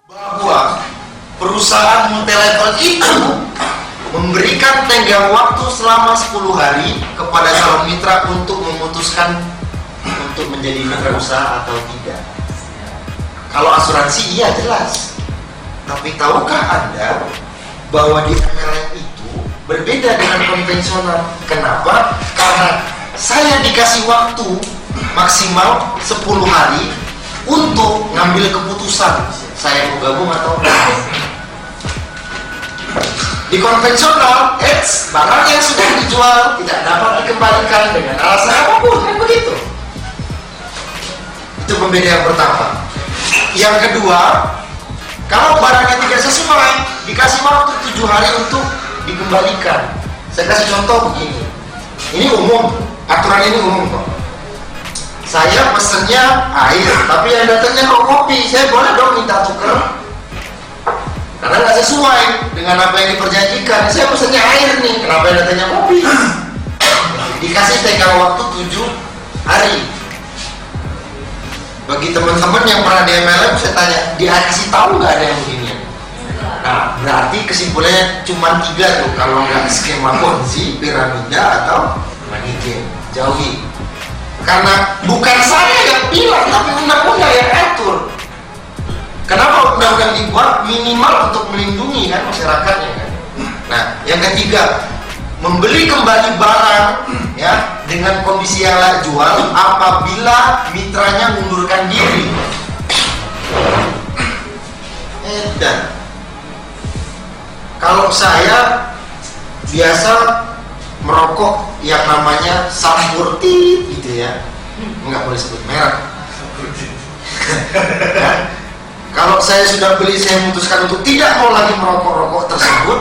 bahwa perusahaan multilevel itu memberikan tenggang waktu selama 10 hari kepada calon mitra untuk memutuskan untuk menjadi mitra usaha atau tidak. Kalau asuransi iya jelas, tapi tahukah Anda bahwa di MLM itu berbeda dengan konvensional? Kenapa? Karena saya dikasih waktu maksimal 10 hari untuk ngambil keputusan saya mau gabung atau enggak. Di konvensional, barang yang sudah dijual tidak dapat dikembalikan dengan alasan apapun, kan begitu. Itu pembeda yang pertama. Yang kedua, kalau barangnya tidak sesuai, dikasih waktu 7 hari untuk dikembalikan. Saya kasih contoh begini. Ini umum, aturan ini umum kok. Saya pesennya air, tapi yang datangnya kok kopi. Saya boleh dong minta tuker? Karena nggak sesuai dengan apa yang diperjanjikan. Saya pesennya air nih, kenapa yang datangnya kopi? Dikasih tenggang waktu 7 hari. Bagi teman-teman yang pernah di MLM, saya tanya, dikasih tahu nggak ada yang begini? Nah, berarti kesimpulannya cuma 3 tuh, kalau nggak skema Ponzi, piramida atau money game. Jauhi. Karena bukan saya yang bilang, tapi undang-undang yang atur. Kenapa undang-undang dibuat? Minimal untuk melindungi kan masyarakatnya kan. Nah, yang ketiga, membeli kembali barang ya dengan kondisi yang layak jual apabila mitranya mengundurkan diri. Dan kalau saya biasa merokok yang namanya Sampurti gitu ya, nggak boleh sebut merek. Ya. Kalau saya sudah beli, saya memutuskan untuk tidak mau lagi merokok rokok tersebut,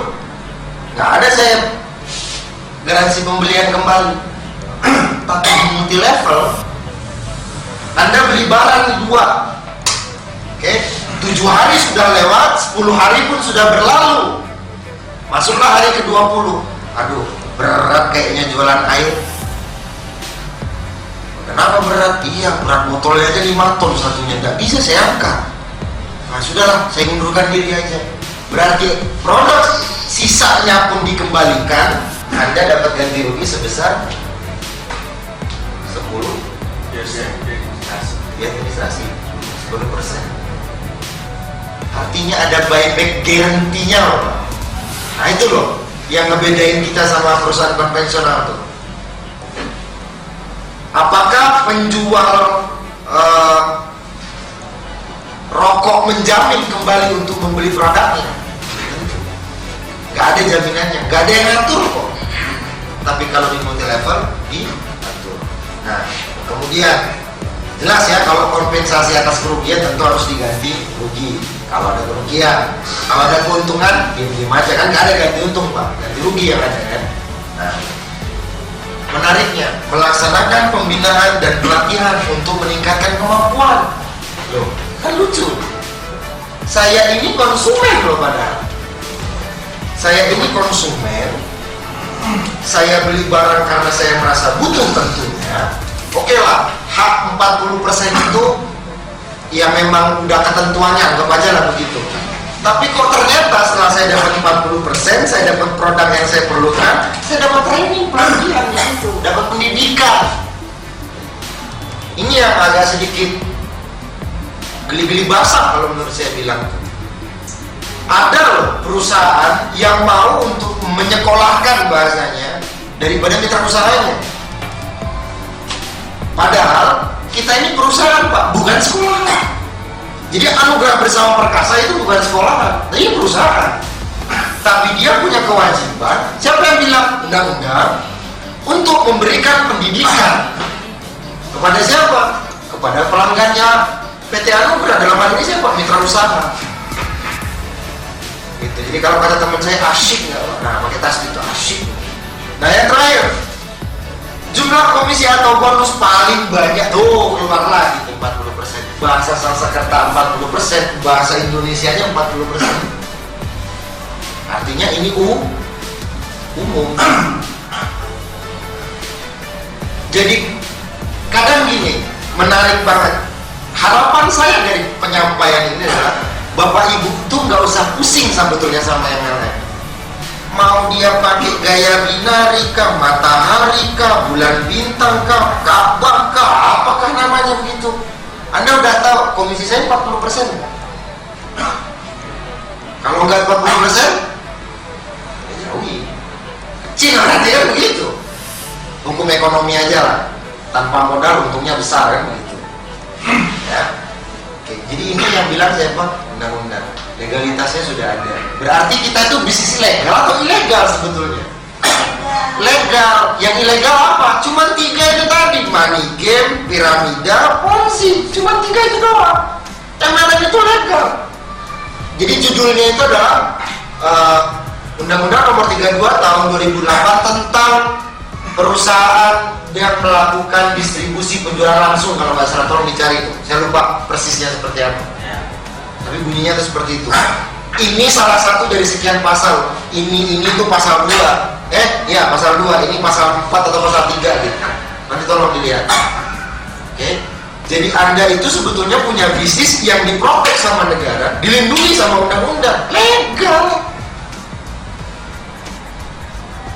nggak ada saya garansi pembelian kembali. Tapi di multi level, Anda beli barang 2, oke, 7 hari sudah lewat, 10 hari pun sudah berlalu, masuklah hari ke-20. Aduh, berat kayaknya jualan air. Kenapa berat? Iya, berat botolnya aja 5 ton satunya, nggak bisa saya angkat. Nah sudahlah, saya mundurkan diri aja. Berarti produk sisanya pun dikembalikan, Anda dapat ganti rugi sebesar 10 administrasi 10%. Artinya ada buyback guarantee-nya loh Pak. Nah itu loh yang ngebedain kita sama perusahaan konvensional tuh. Apakah penjual rokok menjamin kembali untuk membeli produknya? Gak ada jaminannya, gak ada yang ngatur kok. Tapi kalau di multi level diatur. Nah, kemudian jelas ya, kalau kompensasi atas kerugian tentu harus diganti rugi. Kalau ada kerugian, kalau ada keuntungan, diam-diam aja kan, gak ada ganti untung Pak, ganti rugi yang ada kan. Nah, menariknya, melaksanakan pembinaan dan pelatihan untuk meningkatkan kemampuan. Loh, kan lucu. Saya ini konsumen loh padahal. Saya ini konsumen. Saya beli barang karena saya merasa butuh tentunya. Oke lah, hak 40% itu ya memang udah ketentuannya, anggap aja lah begitu. Tapi kok ternyata setelah saya dapat 40%, saya dapat produk yang saya perlukan, saya dapat training, pelatihan itu, dapat pendidikan. Ini yang agak sedikit geli-geli basah kalau menurut saya bilang. Ada loh perusahaan yang mau untuk menyekolahkan bahasanya daripada mitra usahanya. Padahal kita ini perusahaan Pak, bukan sekolah. Jadi anugerah bersama perkasa itu bukan sekolah, tapi perusahaan. Tapi dia punya kewajiban, siapa yang bilang? Undang-undang, untuk memberikan pendidikan. Kepada siapa? Kepada pelanggannya PT Anugerah, dalam hal ini siapa? Mitra usaha. Gitu. Jadi kalau kata teman saya asyik nggak? Nah, pakai tas itu asyik. Nah yang terakhir, jumlah komisi atau bonus paling banyak tuh keluar lagi tuh 40%. Bahasa Sanskerta 40%, bahasa Indonesianya 40%. Artinya ini umum. Jadi kadang gini, menarik banget. Harapan saya dari penyampaian ini adalah Bapak Ibu tuh nggak usah pusing sebetulnya sama MLM. Mau dia pakai gaya binari kah, matahari kah, bulan bintang kah, Ka'bah kah, apakah namanya begitu? Anda udah tahu komisi saya 40% kan? Kalau nggak 40%, ya jauhi. Cina nanti kan begitu. Hukum ekonomi aja lah, tanpa modal untungnya besar kan begitu. Ya. Oke, jadi ini yang bilang siapa? Undang-undang. Legalitasnya sudah ada. Berarti kita itu bisnis legal atau ilegal sebetulnya? Legal. Yang ilegal apa? Cuma 3 itu tadi. Money game, piramida, ponzi. Cuma 3 itu doang. Yang lain itu legal. Jadi judulnya itu adalah Undang-Undang Nomor 32 Tahun 2008 tentang perusahaan yang melakukan distribusi penjualan langsung. Kalau nggak salah, tolong dicari itu. Saya lupa persisnya seperti apa. Tapi bunyinya itu seperti itu. Ini salah satu dari sekian pasal. Ini tuh pasal 2. Ya pasal 2. Ini pasal 4 atau pasal 3 gitu. Nanti tolong dilihat. Oke. Jadi Anda itu sebetulnya punya bisnis yang diprotek sama negara, dilindungi sama undang-undang, legal.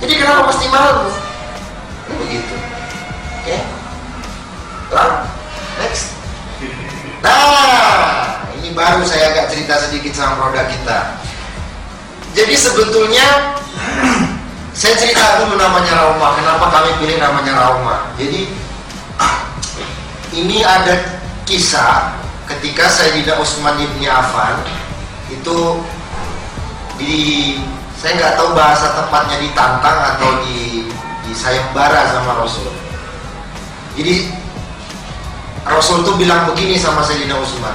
Jadi kenapa mesti malu? Begitu. Oke. Next. Nah, ini baru saya agak cerita sedikit sama produk kita. Jadi sebetulnya saya cerita dulu namanya Rauma. Kenapa kami pilih namanya Rauma? Jadi ini ada kisah ketika Sayyidina Utsman ibn Affan itu saya nggak tahu bahasa tepatnya ditantang atau di sayembara sama Rasul. Jadi Rasul tuh bilang begini sama Sayyidina Utsman,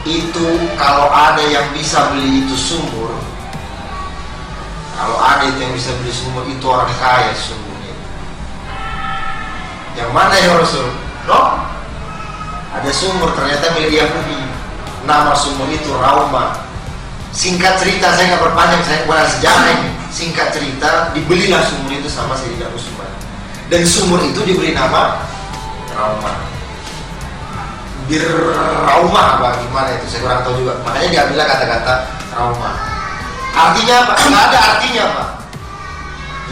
itu kalau ada yang bisa beli itu sumur, kalau ada itu yang bisa beli sumur, itu orang kaya sumurnya. Yang mana ya Rasul? No? Ada sumur ternyata milik Yahudi. Nama sumur itu Rauma. Singkat cerita, saya nggak berpanjang, saya bukan sejarah ini. Singkat cerita, dibelilah sumur itu sama Sayyidina Utsman. Dan sumur itu diberi nama Rauma. Bir Rauma apa gimana itu? Saya kurang tahu juga. Makanya diambil kata-kata Rauma. Artinya apa? Nggak ada artinya Pak.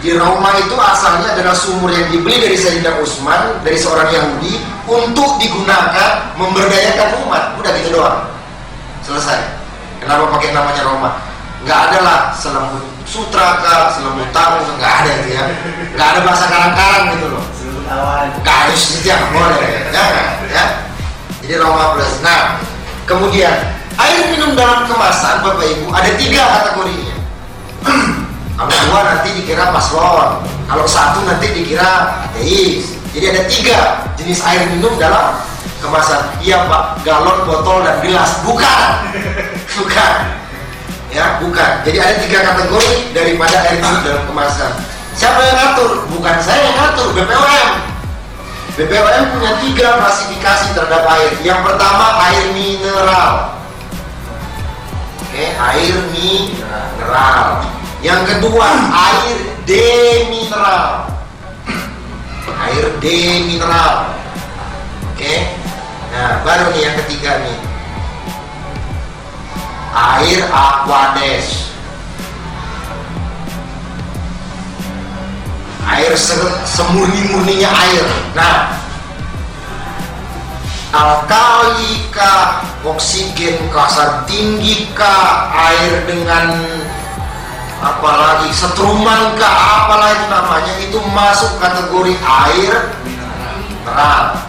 Jadi Rauma itu asalnya adalah sumur yang dibeli dari Sayyidina Utsman, dari seorang Yahudi, untuk digunakan memberdayakan umat. Udah gitu doang. Selesai. Kenapa pakai namanya Rauma? Nggak ada lah selembut sutra kah, selembut tamu, nggak ada itu ya. Nggak ada bahasa karang-karang gitu loh. Selembut awan. Nggak harus itu yang boleh ya. Jadi Rauma plus. Nah, kemudian air minum dalam kemasan Bapak Ibu ada 3 kategorinya. Kalau 2 nanti dikira paslon, kalau 1 nanti dikira ateis. Jadi ada 3 jenis air minum dalam kemasan. Iya Pak, galon, botol, dan gelas. Bukan. Ya, bukan. Jadi ada 3 kategori daripada air minum dalam kemasan. Siapa yang ngatur? Bukan saya yang ngatur, BPOM. BPOM punya 3 klasifikasi terhadap air. Yang pertama air mineral. Oke, air mineral. Yang kedua air demineral. Air demineral. Oke. Nah, baru nih yang ketiga nih. Air aquades. Air semurni-murninya air. Nah, alkali kah, oksigen kasar tinggi kah, air dengan apalagi setruman kah, apalah itu namanya, itu masuk kategori air mineral.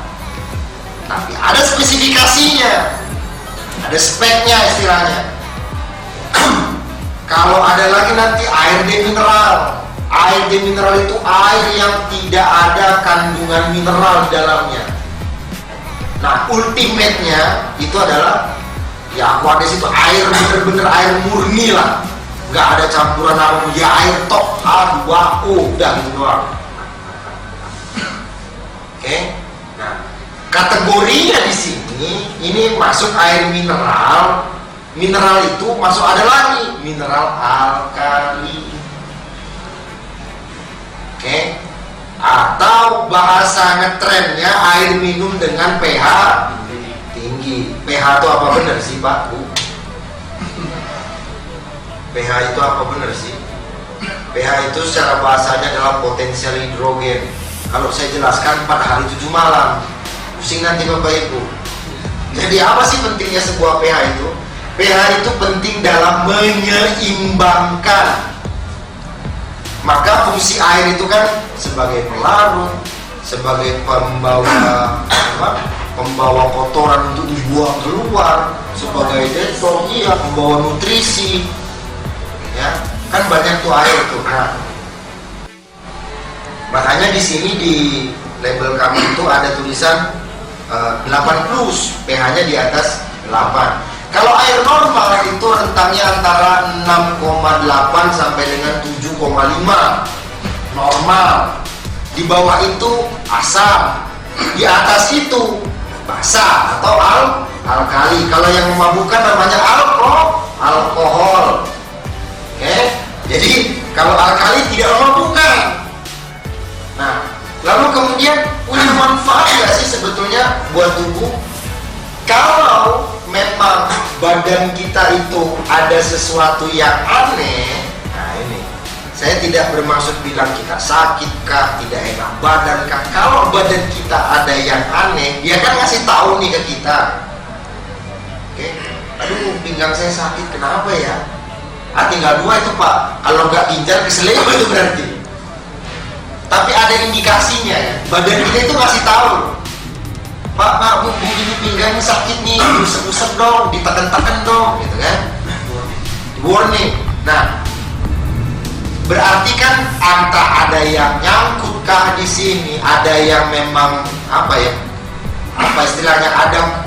Tapi ada spesifikasinya, ada speknya istilahnya. Kalau ada lagi nanti air demineral. Air demineral itu air yang tidak ada kandungan mineral di dalamnya. Nah, ultimate-nya itu adalah ya aquades itu air bener-bener air murni lah. Nggak ada campuran apa, ya air tok H2O, udah gitu doang. Oke. Nah, kategorinya di sini ini masuk air mineral. Mineral itu masuk ada lagi mineral alkali. Oke. Atau bahasa ngetrennya air minum dengan pH tinggi. pH itu apa benar sih Pak? pH itu apa benar sih? pH itu secara bahasanya adalah potensial hidrogen. Kalau saya jelaskan 4 hari 7 malam, pusing nanti Bapak Ibu. Jadi apa sih pentingnya sebuah pH itu? pH itu penting dalam menyeimbangkan. Maka fungsi air itu kan sebagai pelarut, sebagai pembawa kotoran untuk dibuang keluar, sebagai detox, iya, pembawa nutrisi, ya kan banyak tuh air tuh. Nah, makanya di sini di label kami itu ada tulisan 8 plus, pH-nya di atas 8. Kalau air normal itu rentangnya antara 6,8 sampai dengan 7,5 normal. Di bawah itu asam, di atas itu basa atau alkali. Kalau yang memabukkan namanya alkohol. Oke, jadi kalau alkali tidak memabukkan. Nah, lalu kemudian punya manfaat nggak sih sebetulnya buat tubuh? Kalau memang badan kita itu ada sesuatu yang aneh, nah ini saya tidak bermaksud bilang kita sakit kah, tidak enak badan kah. Kalau badan kita ada yang aneh, dia kan ngasih tahu nih ke kita. Oke, aduh pinggang saya sakit, kenapa ya? Tinggal 2 itu Pak, kalau nggak ginjal keseleo itu berarti. Tapi ada indikasinya ya, badan kita itu ngasih tahu. Pak, Bu, ini pinggangnya sakit nih, usap-usap dong, ditekan-tekan dong, gitu kan? Warning. Nah, berarti kan antara ada yang nyangkut kah di sini, ada yang memang apa ya? Apa istilahnya? Ada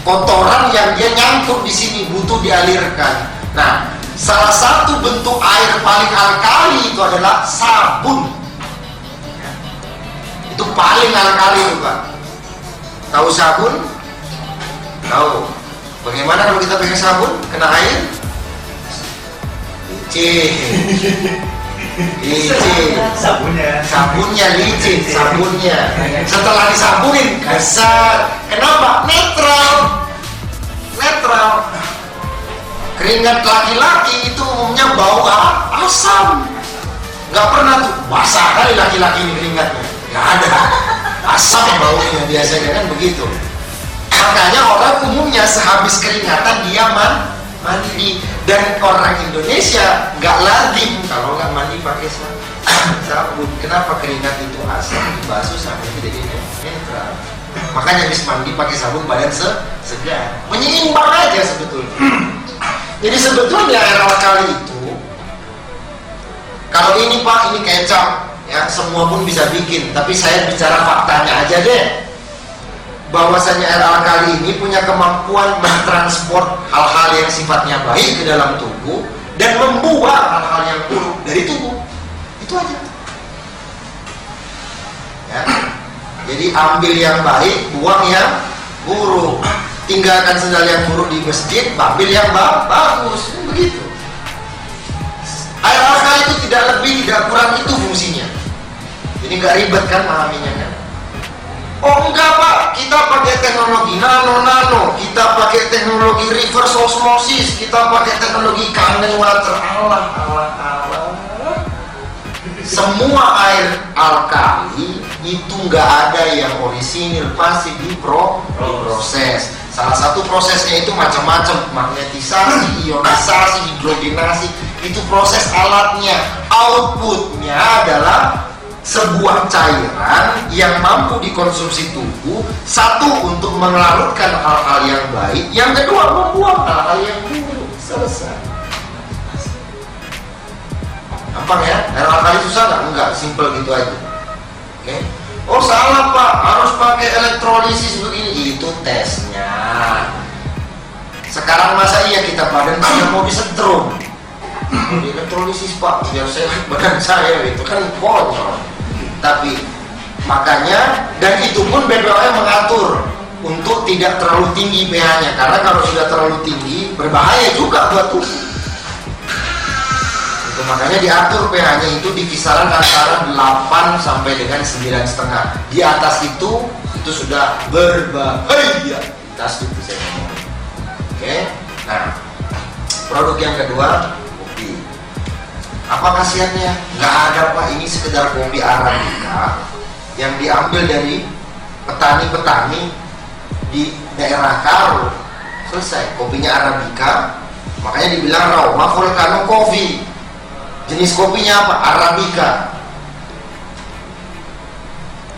kotoran yang dia nyangkut di sini, butuh dialirkan. Nah, salah satu bentuk air paling alkali itu adalah sabun. Itu paling alkali itu Pak. Tahu sabun? Tahu. Bagaimana kalau kita pakai sabun? Kena air? Licin. Sabunnya licin. Setelah disabunin kasar. Kenapa? Netral. Keringat laki-laki itu umumnya bau asam. Gak pernah tuh basah kali laki-laki ini keringatnya. Gak ada. Asam baunya biasanya kan begitu. Makanya orang umumnya sehabis keringatan dia mandi. Dan orang Indonesia nggak lazim kalau nggak mandi pakai sabun. Kenapa? Keringat itu asam, dibasuh sampai jadi netral. Makanya habis mandi pakai sabun badan segar, menyeimbang aja sebetulnya. Jadi sebetulnya air alkali itu, kalau ini Pak, ini kecap ya, semua pun bisa bikin, tapi saya bicara faktanya aja deh. Bahwasanya air alkali ini punya kemampuan mentransport hal-hal yang sifatnya baik ke dalam tubuh dan membuang hal-hal yang buruk dari tubuh. Itu aja ya. Jadi ambil yang baik, buang yang buruk. Tinggalkan sendal yang buruk di masjid, ambil yang bagus. Begitu. Air alkali itu tidak lebih, tidak kurang, itu fungsinya. Jadi nggak ribet kan memahaminya kan? Oh enggak Pak, kita pakai teknologi nano, kita pakai teknologi reverse osmosis, kita pakai teknologi carbon water. Allah. Semua air alkali itu nggak ada yang orisinil, pasti diproses. Salah satu prosesnya itu macam-macam, magnetisasi, ionisasi, hidrogenasi. Itu proses alatnya. Outputnya adalah sebuah cairan yang mampu dikonsumsi tubuh. Satu, untuk melarutkan hal-hal yang baik. Yang kedua, membuang hal-hal yang buruk. Selesai. Gampang ya? Air alkali susah nggak? Enggak, simple gitu aja. Oke? Oh salah Pak, harus pakai elektrolisis begini. Itu tesnya. Sekarang masa iya kita badan kita mau disetrum? Di elektrolisis Pak, biar sehat badan saya, itu kan konyol. Tapi makanya, dan itu pun BPOM mengatur untuk tidak terlalu tinggi pH-nya, karena kalau sudah terlalu tinggi berbahaya juga buat tubuh. Gitu Itu makanya diatur pH-nya itu di kisaran antara 8 sampai dengan 9,5. Di atas itu sudah berbahaya. Tas itu saya ngomong. Oke. Nah, produk yang kedua, kopi. Apa khasiatnya? Nggak ada Pak, ini sekedar kopi Arabica yang diambil dari petani-petani di daerah Karo. Selesai, kopinya Arabica, makanya dibilang Rauma Volcano Coffee. Jenis kopinya apa? Arabica.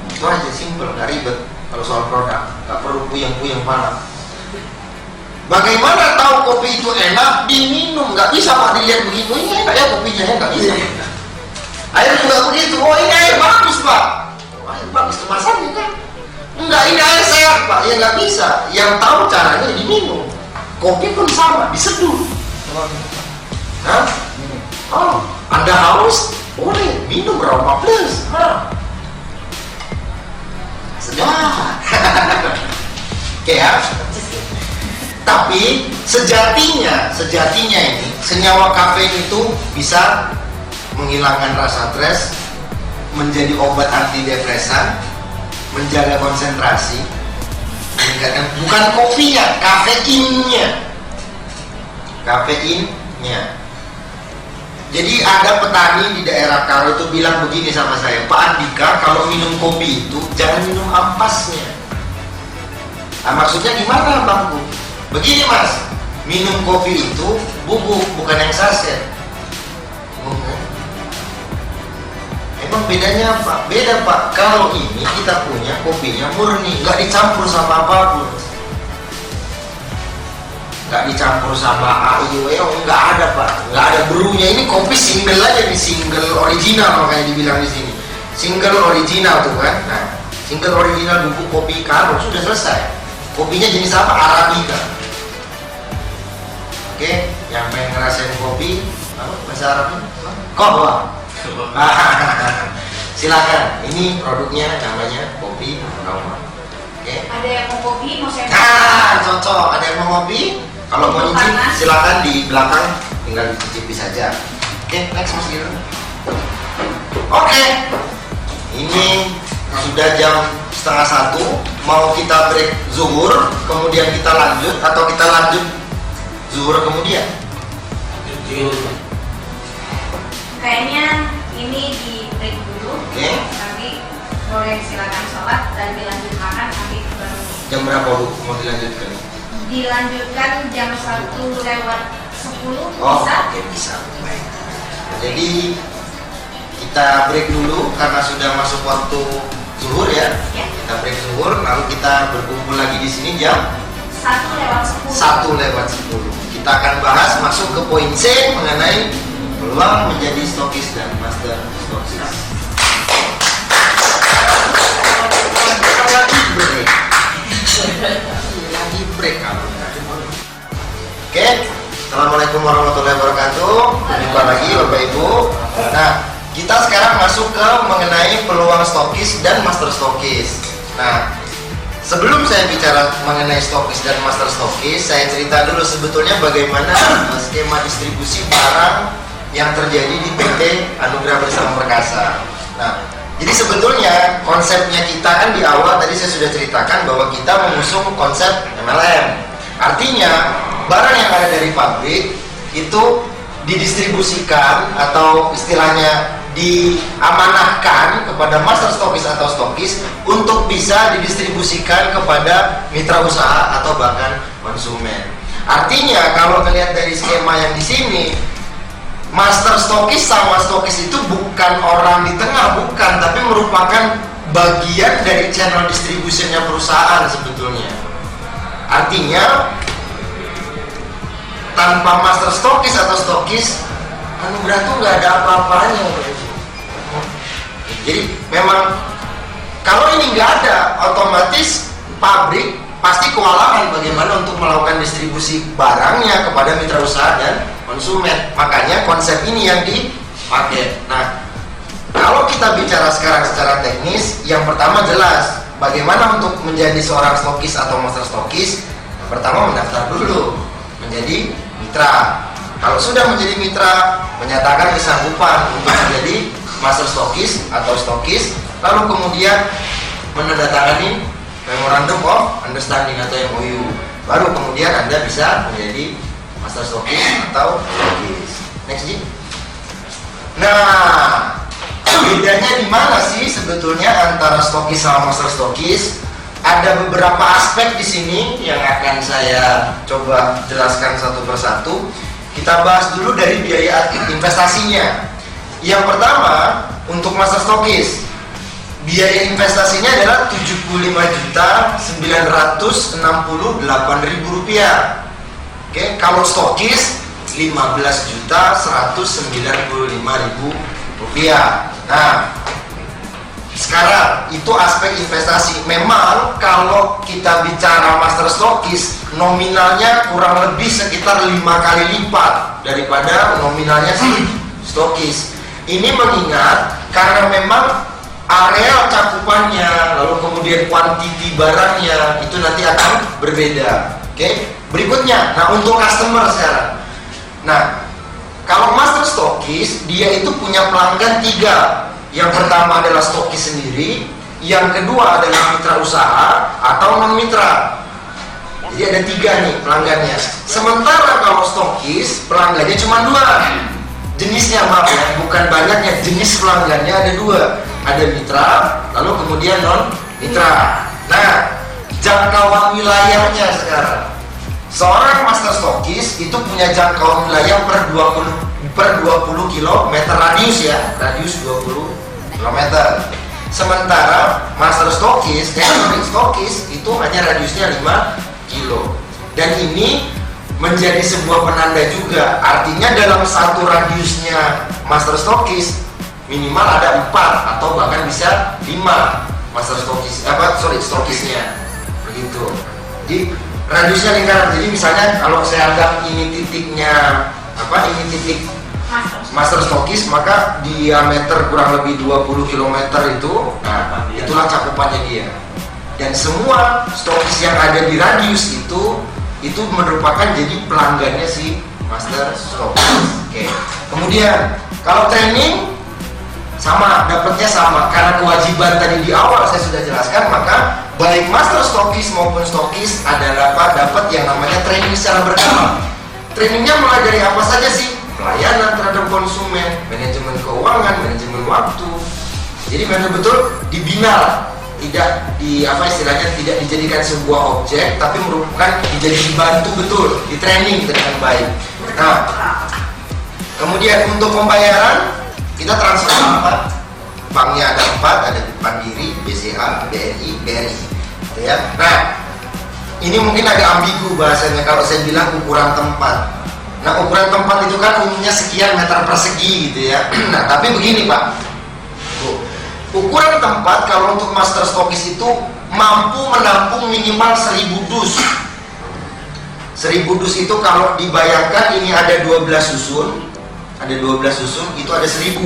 Itu aja, simple, nggak ribet. Kalau soal produk, nggak perlu puyeng-puyeng pala. Bagaimana tahu kopi itu enak? Diminum, nggak bisa Pak dilihat begitu. Ini enak ya kopinya, ya nggak bisa. Air juga begitu. Oh ini air bagus Pak. Air bagus kemasannya kan? Enggak, ini air sehat Pak. Ya nggak bisa. Yang tahu caranya diminum. Kopi pun sama, diseduh. Hah? Oh, Anda haus? Boleh minum Rauma Plus. Sedap. Oke ya. Tapi sejatinya ini senyawa kafein itu bisa menghilangkan rasa stres, menjadi obat antidepresan, menjaga konsentrasi, meningkatkan, bukan kopinya, kafeinnya. Jadi ada petani di daerah Karo itu bilang begini sama saya, Pak Andika, kalau minum kopi itu jangan minum ampasnya. Nah, maksudnya gimana Bang? Begini Mas, minum kopi itu bubuk, bukan yang saset. Emang bedanya apa? Beda Pak, kalau ini kita punya kopinya murni, nggak dicampur sama apapun. Nggak dicampur sama AIWO, nggak ada Pak, nggak ada berunya. Ini kopi single aja nih, single original makanya dibilang di sini. Single original tuh kan. Nah, single original bubuk kopi Karo sudah selesai. Kopinya jenis apa? Arabica. Oke, yang pengen ngerasain kopi, apa bahasa Arabnya? Kohwa. Silakan. Ini produknya namanya kopi Rauma. Oke. Ada yang mau kopi, mau saya. Cocok. Ada yang mau kopi? Kalau mau izin, silakan di belakang, tinggal dicicipi saja. Oke, next Mas Giro. Oke, ini sudah jam 12:30. Mau kita break zuhur, kemudian kita lanjut, atau kita lanjut zuhur kemudian? Kayaknya ini di break dulu. Oke. Nanti boleh silakan sholat dan dilanjut makan nanti baru. Jam berapa Bu mau dilanjutkan? Dilanjutkan jam 1:10 Oh, bisa? oke, bisa. Baik. Jadi kita break dulu karena sudah masuk waktu zuhur ya. Ya. Kita break zuhur, lalu kita berkumpul lagi di sini jam 1:10. 1:10. Kita akan bahas masuk ke poin C mengenai peluang menjadi stokis dan master stokis. Lagi break kalau Oke, Assalamualaikum warahmatullahi wabarakatuh. Jumpa lagi Bapak Ibu. Nah, kita sekarang masuk ke mengenai peluang stokis dan master stokis. Nah, sebelum saya bicara mengenai stokis dan master stokis, saya cerita dulu sebetulnya bagaimana skema distribusi barang yang terjadi di PT Anugerah Bersama Perkasa. Nah, jadi sebetulnya konsepnya kita kan di awal tadi saya sudah ceritakan bahwa kita mengusung konsep MLM. Artinya barang yang ada dari pabrik itu didistribusikan atau istilahnya diamanahkan kepada master stokis atau stokis untuk bisa didistribusikan kepada mitra usaha atau bahkan konsumen. Artinya kalau melihat dari skema yang di sini, master stokis sama stokis itu bukan orang di tengah, bukan, tapi merupakan bagian dari channel distribusinya perusahaan sebetulnya. Artinya tanpa master stokis atau stokis, Anugerah tuh nggak ada apa-apanya. Jadi memang kalau ini nggak ada, otomatis pabrik pasti kewalahan bagaimana untuk melakukan distribusi barangnya kepada mitra usaha dan konsumen. Makanya konsep ini yang dipakai. Nah, kalau kita bicara sekarang secara teknis, yang pertama jelas bagaimana untuk menjadi seorang stokis atau master stokis. Yang pertama mendaftar dulu menjadi mitra. Kalau sudah menjadi mitra, menyatakan kesanggupan untuk menjadi master stokis atau stokis, lalu kemudian menandatangani memorandum of understanding atau MOU. Baru kemudian Anda bisa menjadi master stokis atau stokis. Next, Ji. Nah, bedanya di mana sih sebetulnya antara stokis sama master stokis? Ada beberapa aspek di sini yang akan saya coba jelaskan satu persatu. Kita bahas dulu dari biaya investasinya. Yang pertama, untuk master stokis, biaya investasinya adalah Rp75.968.000. Oke, kalau stokis Rp15.195.000. Nah, sekarang itu aspek investasi. Memang kalau kita bicara master stokis, nominalnya kurang lebih sekitar 5 kali lipat daripada nominalnya si stokis. Ini mengingat karena memang area cakupannya, lalu kemudian kuantiti barangnya itu nanti akan berbeda. Oke, berikutnya, nah untuk customer sekarang. Nah, kalau master stokis dia itu punya pelanggan 3. Yang pertama adalah stokis sendiri, yang kedua adalah mitra usaha atau non mitra. Jadi ada 3 nih pelanggannya. Sementara kalau stokis pelanggannya cuma 2 jenisnya, maaf ya, bukan banyaknya, jenis pelanggannya ada 2, ada mitra, lalu kemudian non mitra. Nah, jangkauan wilayahnya sekarang, seorang master stokis itu punya jangkauan wilayah per 20 km radius ya, radius 20 km. Sementara master stokis, stokis itu hanya radiusnya 5 kilo. Dan ini menjadi sebuah penanda juga. Artinya dalam satu radiusnya master stokis minimal ada 4 atau bahkan bisa 5 master stokis, stokisnya. Begitu. Jadi radiusnya lingkaran. Jadi misalnya kalau saya anggap ini titiknya ini titik master stokis, maka diameter kurang lebih 20 km itu, nah itulah cakupannya dia. Dan semua stokis yang ada di radius itu merupakan jadi pelanggannya si master stokis. Oke. Kemudian kalau training sama, dapatnya sama karena kewajiban tadi di awal saya sudah jelaskan, maka baik master stokis maupun stokis adalah dapat yang namanya training secara berkala. Trainingnya mulai dari apa saja sih? Pelayanan terhadap konsumen, manajemen keuangan, manajemen waktu. Jadi betul-betul dibina, tidak istilahnya tidak dijadikan sebuah objek, tapi merupakan dibantu betul, di training dengan baik. Nah, kemudian untuk pembayaran kita transfer banknya ada 4, ada Mandiri, BCA, BNI, BRI, gitu ya. Nah, ini mungkin agak ambigu bahasanya kalau saya bilang ukuran tempat. Nah, ukuran tempat itu kan umumnya sekian meter persegi gitu ya. Nah, tapi begini Pak, ukuran tempat kalau untuk master stokis itu mampu menampung minimal 1000 dus. 1000 dus itu kalau dibayangkan ini ada 12 susun, itu ada 1000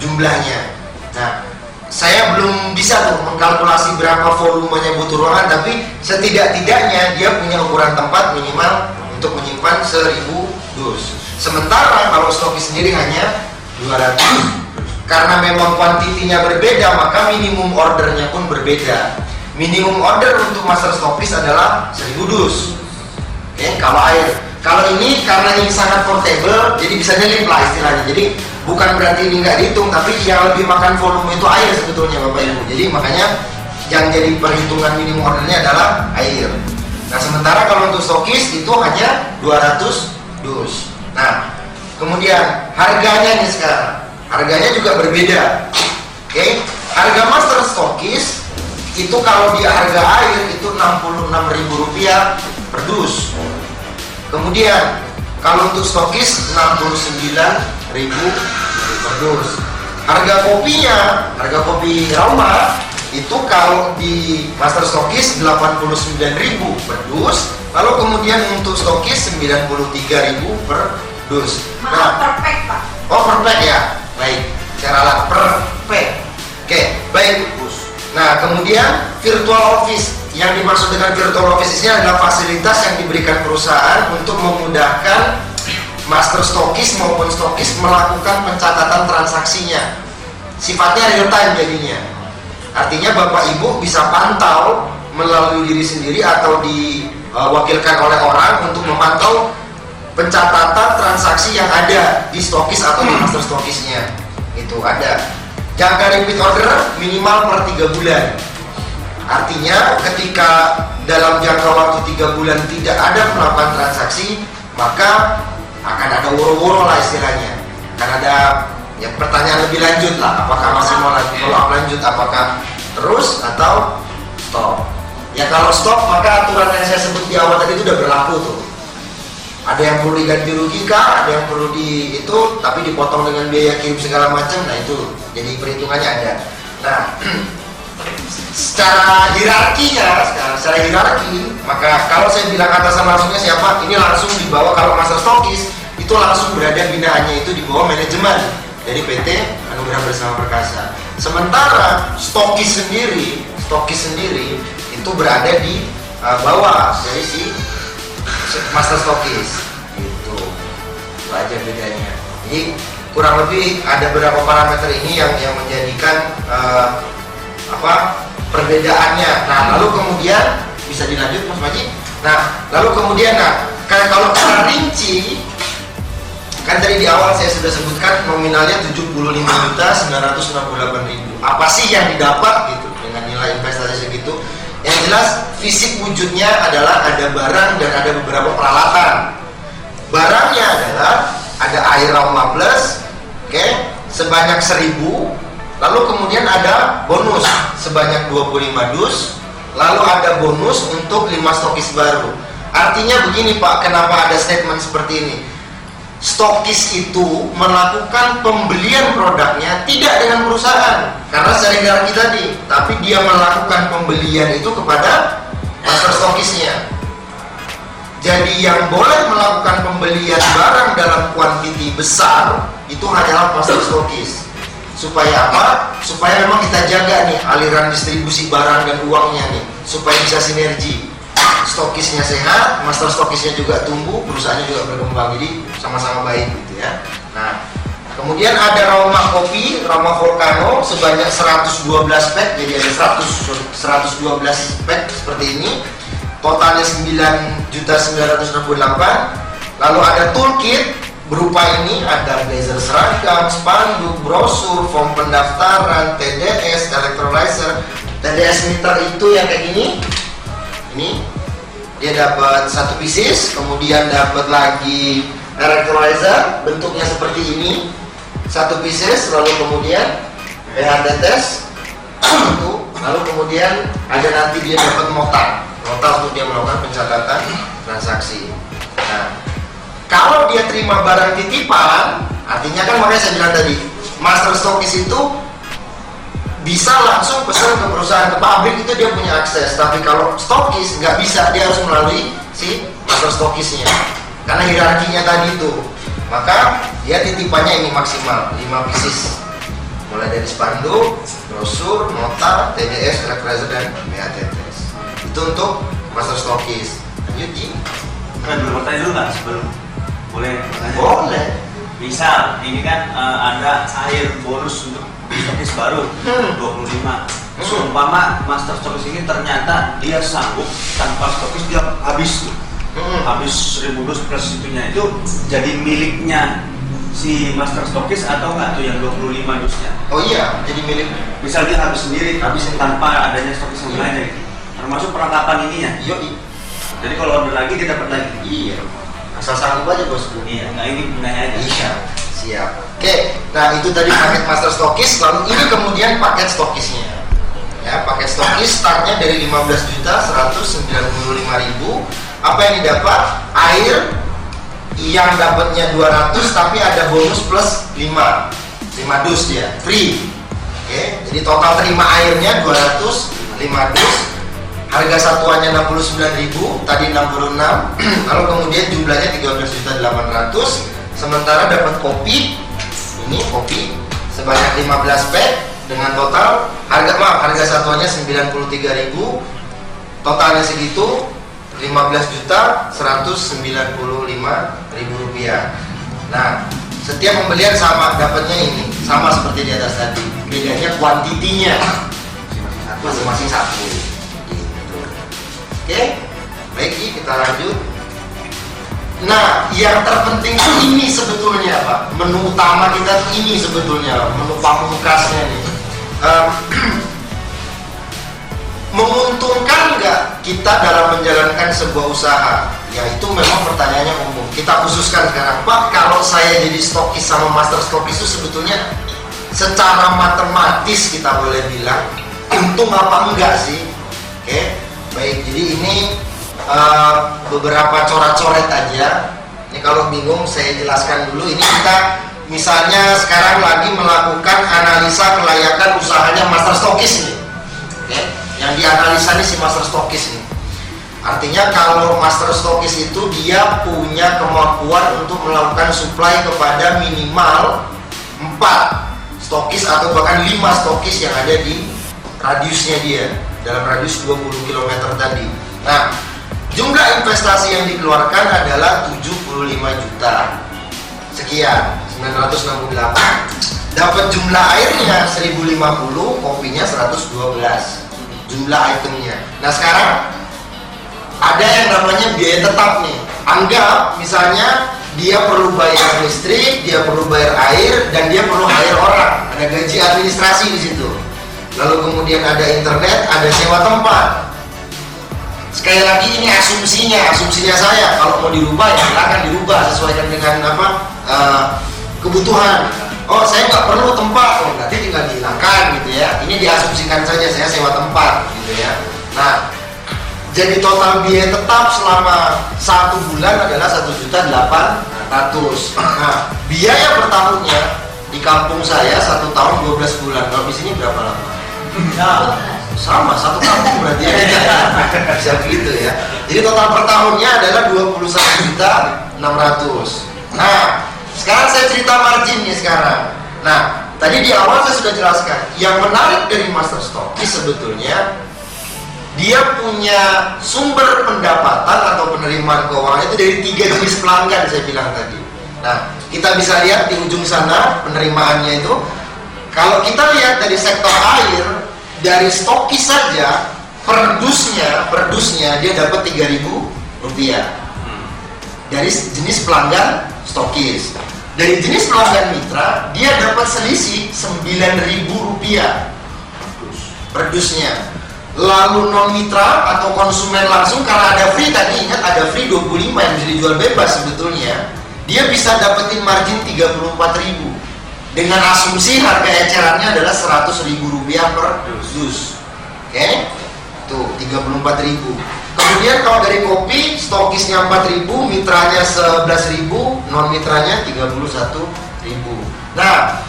jumlahnya. Nah, saya belum bisa tuh mengkalkulasi berapa volumenya butuh ruangan, tapi setidak-tidaknya dia punya ukuran tempat minimal untuk menyimpan 1000 dus. Sementara kalau stokis sendiri hanya 200. Karena memang kuantitinya berbeda, maka minimum ordernya pun berbeda. Minimum order untuk master stokis adalah 1000 dus. Oke, kalau air. Kalau ini karena ini sangat portable, jadi bisa nyelip lah istilahnya. Jadi bukan berarti ini nggak dihitung, tapi yang lebih makan volume itu air sebetulnya Bapak Ibu. Jadi makanya yang jadi perhitungan minimum ordernya adalah air. Nah, sementara kalau untuk stokis itu hanya 200 dus. Nah, kemudian harganya nih sekarang. Harganya juga berbeda. Oke, harga master stokis itu kalau di harga air itu Rp66.000 per dus. Kemudian kalau untuk stokis Rp69.000 per dus. Harga kopinya, harga kopi Rauma itu kalau di master stokis 89.000 per dus, lalu kemudian untuk stokis 93.000 per dus. Maaf, per pack Pak. Oh, per pack ya. Baik, saya ralat per pack. Oke, baik. Nah, kemudian virtual office. Yang dimaksud dengan virtual office ini adalah fasilitas yang diberikan perusahaan untuk memudahkan master stokis maupun stokis melakukan pencatatan transaksinya. Sifatnya real time jadinya. Artinya Bapak Ibu bisa pantau melalui diri sendiri atau diwakilkan oleh orang untuk memantau pencatatan transaksi yang ada di stokis atau di master stokisnya. Itu ada. Jangka repeat order minimal per 3 bulan. Artinya ketika dalam jangka waktu 3 bulan tidak ada melakukan transaksi, maka akan ada woro-woro lah istilahnya. Akan ada ya pertanyaan lebih lanjut lah, apakah masih mau lanjut, apakah terus atau stop. Ya kalau stop maka aturan yang saya sebut di awal tadi itu udah berlaku tuh. Ada yang perlu diganti rugi kah, ada yang perlu itu tapi dipotong dengan biaya kirim segala macam. Nah itu jadi perhitungannya ada. Nah secara hierarki, maka kalau saya bilang atasan langsungnya siapa, ini langsung dibawa. Kalau master stokis itu langsung berada binaannya itu di bawah manajemen dari PT Anugerah Bersama Perkasa. Sementara stokis sendiri itu berada di bawah dari si master stokis. Itu aja bedanya. Jadi kurang lebih ada beberapa parameter ini yang menjadikan perbedaannya. Nah lalu kemudian bisa dilanjut Mas Maji. Nah lalu kemudian kalau kita rinci, kan tadi di awal saya sudah sebutkan nominalnya 75.968.000. Apa sih yang didapat gitu dengan nilai investasi segitu? Yang jelas fisik wujudnya adalah ada barang dan ada beberapa peralatan. Barangnya adalah ada air aroma plus, sebanyak 1.000. Lalu kemudian ada bonus sebanyak 25 dus. Lalu ada bonus untuk 5 stokis baru. Artinya begini Pak, kenapa ada statement seperti ini? Stokis itu melakukan pembelian produknya tidak dengan perusahaan karena secara hierarki tadi, tapi dia melakukan pembelian itu kepada master stokisnya. Jadi yang boleh melakukan pembelian barang dalam kuantiti besar itu hanyalah master stokis. Supaya apa? Supaya memang kita jaga nih aliran distribusi barang dan uangnya nih, supaya bisa sinergi. Stokisnya sehat, master stokisnya juga tumbuh, perusahaannya juga berkembang, jadi sama-sama baik gitu ya. Nah, kemudian ada aroma kopi, aroma volcano sebanyak 112 pack, jadi ada 112 pack seperti ini. Totalnya 9.968. Lalu ada toolkit berupa ini, ada blazer seragam, spanduk, brosur, form pendaftaran, TDS, electrolyzer. TDS meter itu yang kayak gini. Ini dia dapat 1 pieces, kemudian dapat lagi electrolyzer bentuknya seperti ini 1 pieces, lalu kemudian pH tes itu, lalu kemudian ada nanti dia dapat nota untuk dia melakukan pencatatan transaksi. Nah, kalau dia terima barang titipan, artinya kan makanya saya bilang tadi, master stokis itu bisa langsung pesan ke perusahaan, ke pabrik, itu dia punya akses. Tapi kalau stokis nggak bisa, dia harus melalui si master stokisnya karena hierarkinya tadi itu. Maka dia titipannya ini maksimal 5 pieces, mulai dari spanduk, brosur, nota, TDS, electrolyzer, dan BHTTS. Itu untuk master stokis. Lanjut Ji. Dulu bertanya dulu nggak sebelum boleh bertanya? Boleh. Misal ini kan ada air bonus untuk stokis baru 25. Seumpama master stokis ini ternyata dia sanggup tanpa stokis dia habis tuh. Habis 1.000 dus plus itunya, itu jadi miliknya si master stokis atau enggak tuh yang 25 dusnya? Oh iya, jadi milik. Misal dia habis sendiri, habis tanpa adanya stokis yang lainnya, termasuk perlengkapan ininya. Yoi. Jadi kalau order lagi dia dapat lagi. Iya. Asal sanggup aja bosku. Iya, nah ini gunanya aja. Iya. Siap. Oke, nah itu tadi paket master stokis. Lalu ini kemudian paket stokisnya. Ya, paket stokis startnya dari 15.195.000. Apa yang didapat? Air yang dapatnya 200, tapi ada bonus plus 5 dus dia, free. Oke, jadi total terima airnya 200, 5 dus. Harga satuannya 69.000, tadi 66. Lalu kemudian jumlahnya 13.800. Sementara dapat kopi, ini kopi sebanyak 15 pack dengan total harga satuannya 93.000, totalnya segitu 15.195.000 rupiah. Nah, setiap pembelian sama, dapatnya ini sama seperti di atas tadi. Bedanya kuantitinya masing-masing satu. Gitu. Oke, baik, kita lanjut. Nah, yang terpenting ini sebetulnya Pak, menu utama kita ini sebetulnya, menu pamungkasnya nih. Menguntungkan nggak kita dalam menjalankan sebuah usaha? Ya itu memang pertanyaannya umum. Kita khususkan sekarang, Pak, kalau saya jadi stokis sama master stokis itu sebetulnya secara matematis kita boleh bilang untung apa enggak sih? Oke, baik. Jadi ini beberapa coret-coret aja. Ini kalau bingung saya jelaskan dulu. Ini kita misalnya sekarang lagi melakukan analisa kelayakan usahanya master stokis nih. Oke, yang dianalisa nih si master stokis nih. Artinya kalau master stokis itu dia punya kemampuan untuk melakukan supply kepada minimal 4 stokis atau bahkan 5 stokis yang ada di radiusnya dia, dalam radius 20 km tadi. Nah, jumlah investasi yang dikeluarkan adalah 75 juta sekian, 968. Dapat jumlah airnya 1050, kopinya 112 jumlah itemnya. Nah sekarang ada yang namanya biaya tetap nih. Anggap misalnya dia perlu bayar listrik, dia perlu bayar air, dan dia perlu hire orang. Ada gaji administrasi di situ. Lalu kemudian ada internet, ada sewa tempat. Sekali lagi ini asumsinya saya. Kalau mau dirubah ya silakan dirubah sesuaikan dengan kebutuhan. Oh saya nggak perlu tempat, oh berarti tinggal dihilangkan gitu ya. Ini diasumsikan saja saya sewa tempat gitu ya. Nah, jadi total biaya tetap selama 1 bulan adalah 1.800.000. Nah, biaya per tahunnya di kampung saya 1 tahun 12 bulan. Kalau di sini berapa lama? Nah, Sama 1 tahun berarti ya. Bisa begitu ya. Jadi total per tahunnya adalah 21.600.000. Nah, sekarang saya cerita margin nih sekarang. Nah, tadi di awal saya sudah jelaskan. Yang menarik dari master stokis sebetulnya dia punya sumber pendapatan atau penerimaan keuangan itu dari 3 jenis pelanggan saya bilang tadi. Nah, kita bisa lihat di ujung sana penerimaannya itu. Kalau kita lihat dari sektor air, dari stokis saja per dusnya dia dapat Rp3.000 dari jenis pelanggan stokis. Dari jenis pelanggan mitra dia dapat selisih Rp9.000 per dusnya. Lalu non mitra atau konsumen langsung, karena ada free tadi, ingat ada free 25 yang bisa dijual bebas sebetulnya, dia bisa dapetin margin Rp34.000 dengan asumsi harga ecerannya adalah Rp100.000 per dus. Oke, tuh Rp34.000. Kemudian kalau dari kopi stokisnya Rp4.000, mitranya Rp11.000, non mitranya Rp31.000. Nah,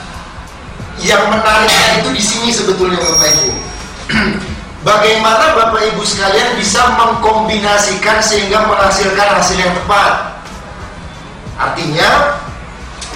yang menariknya itu di sini sebetulnya Bapak Ibu. Bagaimana Bapak Ibu sekalian bisa mengkombinasikan sehingga menghasilkan hasil yang tepat? Artinya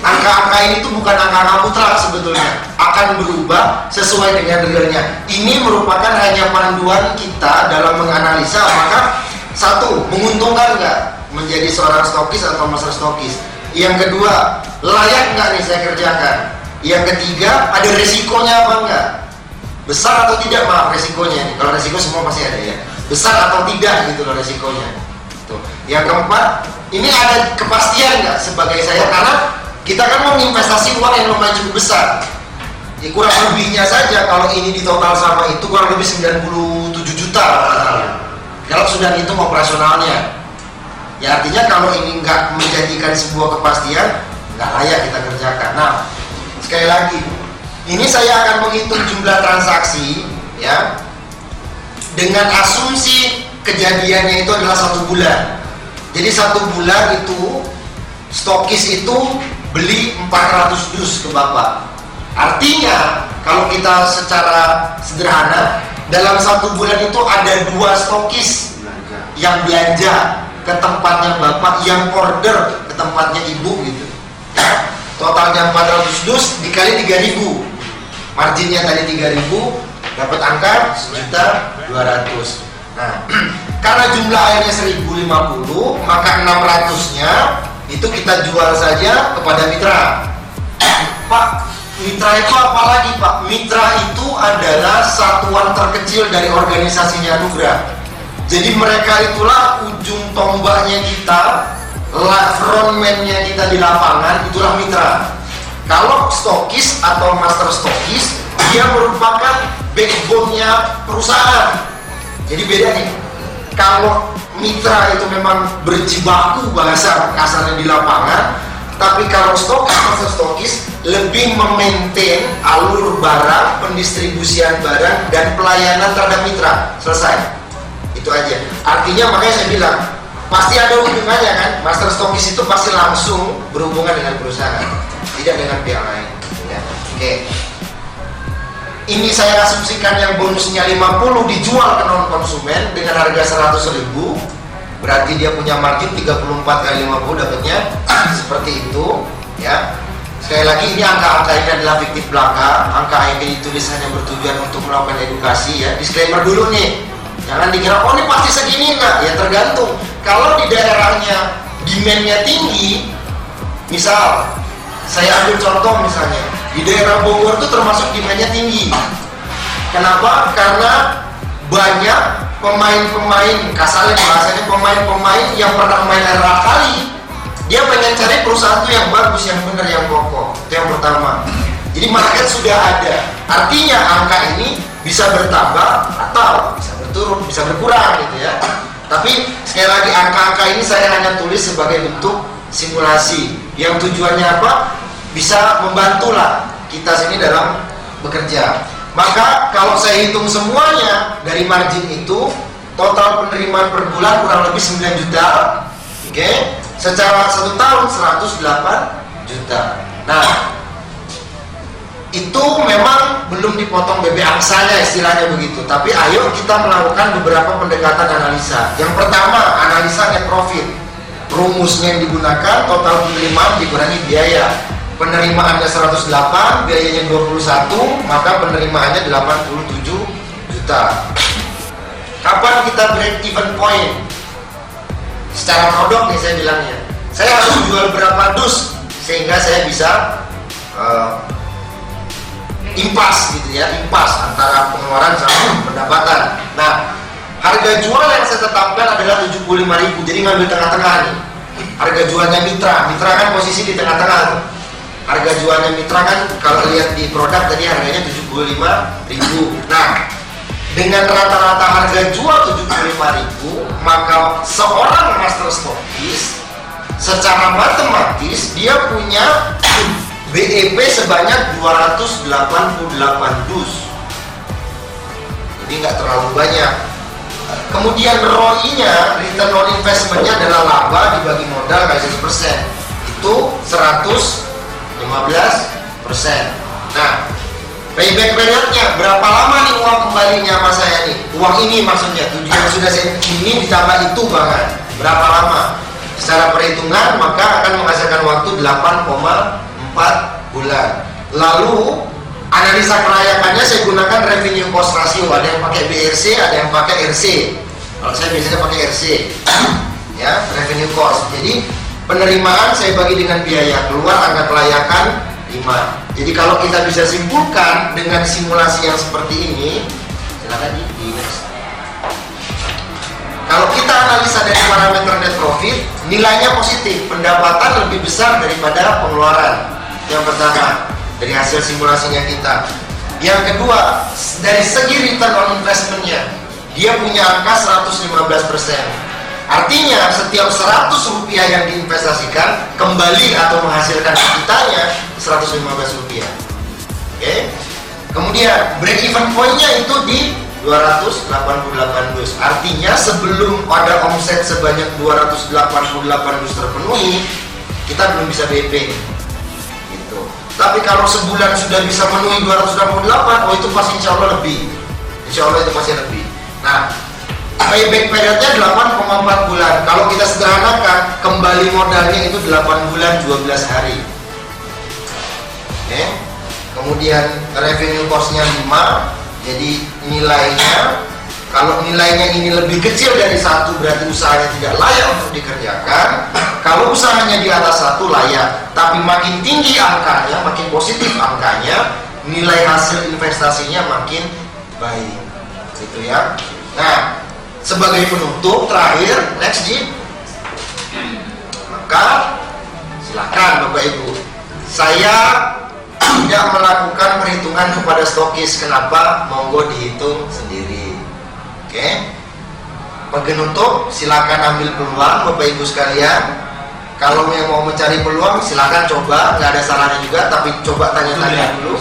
angka-angka ini tuh bukan angka-angka mutlak sebetulnya, akan berubah sesuai dengan realnya. Ini merupakan hanya panduan kita dalam menganalisa apakah satu, menguntungkan nggak menjadi seorang stokis atau master stokis. Yang kedua, layak nggak nih saya kerjakan. Yang ketiga, ada resikonya apa enggak? Besar atau tidak resikonya nih. Kalau resiko semua pasti ada ya. Besar atau tidak gitu loh resikonya. Tuh. Yang keempat, ini ada kepastian nggak sebagai saya, karena kita kan mau investasi uang yang lumayan cukup besar. Ya, kurang lebihnya saja kalau ini di total sama itu kurang lebih 97 juta. Kalau sudah hitung operasionalnya. Ya artinya kalau ini nggak menjadikan sebuah kepastian, nggak layak kita kerjakan. Nah, sekali lagi, ini saya akan menghitung jumlah transaksi ya dengan asumsi kejadiannya itu adalah 1 bulan. Jadi 1 bulan itu stokis itu beli 400 dus ke Bapak. Artinya kalau kita secara sederhana, dalam 1 bulan itu ada 2 stokis yang belanja ke tempatnya Bapak, yang order ke tempatnya Ibu gitu. Totalnya 400 dus dikali 3.000. Marginnya tadi 3.000, dapat angka 1.200.000. Nah, karena jumlah airnya 1.050, maka 600-nya itu itu kita jual saja kepada mitra. Pak, mitra itu apa lagi Pak? Mitra itu adalah satuan terkecil dari organisasinya Anugrah. Jadi mereka itulah ujung tombaknya kita, frontman-nya kita di lapangan, itulah mitra. Kalau stokis atau master stokis, dia merupakan backbone-nya perusahaan. Jadi beda nih. Kalau mitra itu memang berjibaku bahasa kasarnya di lapangan, tapi kalau stokis master stokis lebih memaintain alur barang, pendistribusian barang, dan pelayanan terhadap mitra. Selesai. Itu aja. Artinya makanya saya bilang pasti ada hubungannya kan. Master stokis itu pasti langsung berhubungan dengan perusahaan, tidak dengan pihak lain. Ya. Oke. Ini saya asumsikan yang bonusnya 50 dijual ke non konsumen dengan harga 100.000, berarti dia punya margin 34 kali 50 dapatnya seperti itu. Ya. Sekali lagi ini angka-angka ini adalah fiktif belaka, angka yang ditulis hanya bertujuan untuk melakukan edukasi ya. Disclaimer dulu nih. Jangan dikira, oh ini pasti segini enggak, ya tergantung. Kalau di daerahnya demand-nya tinggi, misal saya ambil contoh misalnya di daerah Bogor itu termasuk demand-nya tinggi. Kenapa? Karena banyak pemain-pemain, kasarnya bahasanya pemain-pemain yang pernah main RA kali, dia pengen cari perusahaan itu yang bagus, yang benar, yang kokoh. Itu yang pertama. Jadi market sudah ada, artinya angka ini bisa bertambah atau bisa berturun, bisa berkurang gitu ya. Tapi sekali lagi angka-angka ini saya hanya tulis sebagai bentuk simulasi yang tujuannya apa? Bisa membantulah kita sini dalam bekerja. Maka kalau saya hitung semuanya dari margin itu, total penerimaan per bulan kurang lebih 9 juta. Oke, secara 1 tahun 108 juta. Nah, itu memang belum dipotong BB angsanya istilahnya begitu. Tapi ayo kita melakukan beberapa pendekatan analisa. Yang pertama, analisa net profit. Rumusnya yang digunakan total penerimaan dikurangi biaya. Penerimaannya 108, biayanya 21, maka penerimaannya 87 juta. Kapan kita break even point? Secara produk nih saya bilangnya. Saya harus jual berapa dus sehingga saya bisa impas gitu ya, impas antara pengeluaran sama pendapatan. Nah, harga jual yang saya tetapkan adalah 75.000. Jadi ngambil tengah-tengah nih. Harga jualnya mitra kan posisi di tengah-tengah. Harga jualnya mitra kan kalau lihat di produk tadi harganya 75.000. Nah, dengan rata-rata harga jual 75.000, maka seorang master stokis secara matematis dia punya BEP sebanyak 288 dus. Jadi nggak terlalu banyak. Kemudian ROI-nya, return on investment-nya adalah laba dibagi modal kali 100%. Itu 115%. Nah, payback period-nya berapa lama nih uang kembalinya sama saya nih? Uang ini maksudnya, tujuan sudah saya ini ditambah itu banget. Berapa lama? Secara perhitungan maka akan menghasilkan waktu 8,4 bulan. Lalu analisa kelayakannya saya gunakan revenue cost ratio. Ada yang pakai BRC, ada yang pakai RC. Kalau saya biasanya pakai RC, ya revenue cost. Jadi penerimaan saya bagi dengan biaya, keluar angka kelayakan 5. Jadi kalau kita bisa simpulkan dengan simulasi yang seperti ini, silakan di next. Kalau kita analisa dari parameter net profit, nilainya positif, pendapatan lebih besar daripada pengeluaran. Yang pertama, dari hasil simulasinya kita. Yang kedua, dari segi return on investment-nya, dia punya angka 115%. Artinya, setiap 100 rupiah yang diinvestasikan, kembali atau menghasilkan kitanya 115 rupiah. Oke. Kemudian, break even point-nya itu di 288 dus. Artinya sebelum ada omset sebanyak 288 dus terpenuhi, kita belum bisa BP. Gitu. Tapi kalau sebulan sudah bisa memenuhi 288, oh itu pasti insya Allah lebih. Insya Allah itu pasti lebih. Nah, payback periodnya 8,4 bulan. Kalau kita sederhanakan, kembali modalnya itu 8 bulan 12 hari. Oke. Kemudian revenue cost-nya 5. Jadi nilainya Kalau nilainya ini lebih kecil dari 1 berarti usahanya tidak layak untuk dikerjakan. Kalau usahanya di atas 1 layak, tapi makin tinggi angkanya, makin positif angkanya, nilai hasil investasinya makin baik. Gitu ya. Nah, sebagai penutup terakhir, next Ji. Maka silakan Bapak Ibu. Saya tidak melakukan perhitungan kepada stokis. Kenapa? Monggo dihitung sendiri. Oke. Penutup, silakan ambil peluang Bapak Ibu sekalian. Kalau yang mau mencari peluang silakan coba, nggak ada salahnya juga, tapi coba tanya-tanya dulu.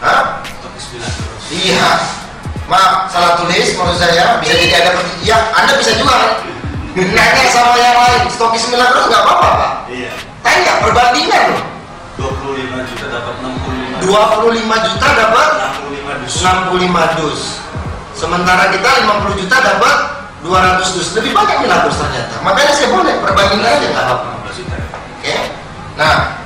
Hah? Iya. Maaf, salah tulis maksud saya. Bisa jadi ada ya, Anda bisa juga nanya sama yang lain. Stokis 9 terus nggak apa-apa, Pak. Iya. Tanya perbandingan loh. 25 juta dapat 65. 25 juta dapat 65 dus. 65 dus. Sementara kita 50 juta dapat 200 dus. Lebih banyak nih dus ternyata. Makanya saya boleh perbandingan aja nggak apa-apa. Oke. Nah,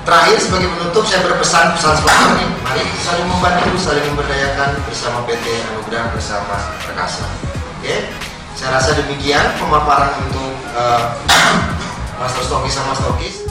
terakhir sebagai penutup saya berpesan seperti ini. Mari saling membantu, saling memberdayakan bersama PT Anugerah bersama Perkasa. Oke. Saya rasa demikian pemaparan untuk Master Stokis sama Stokis.